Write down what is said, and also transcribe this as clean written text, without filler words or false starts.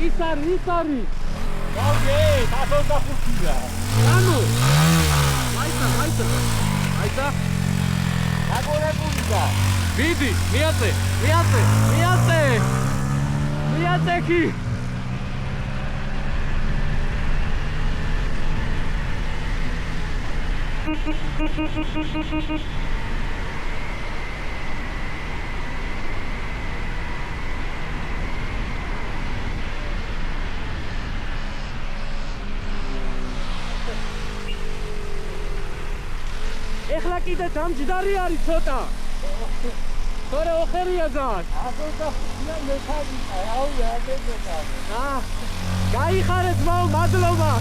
ის არის ანუ აიცა აგორებულია ვიდი მიაწე კი ეხლა კიდე დამჯდარი არის ცოტა. თორე ოხერია ძალიან. გაიხარეთ მაო, მადლობა.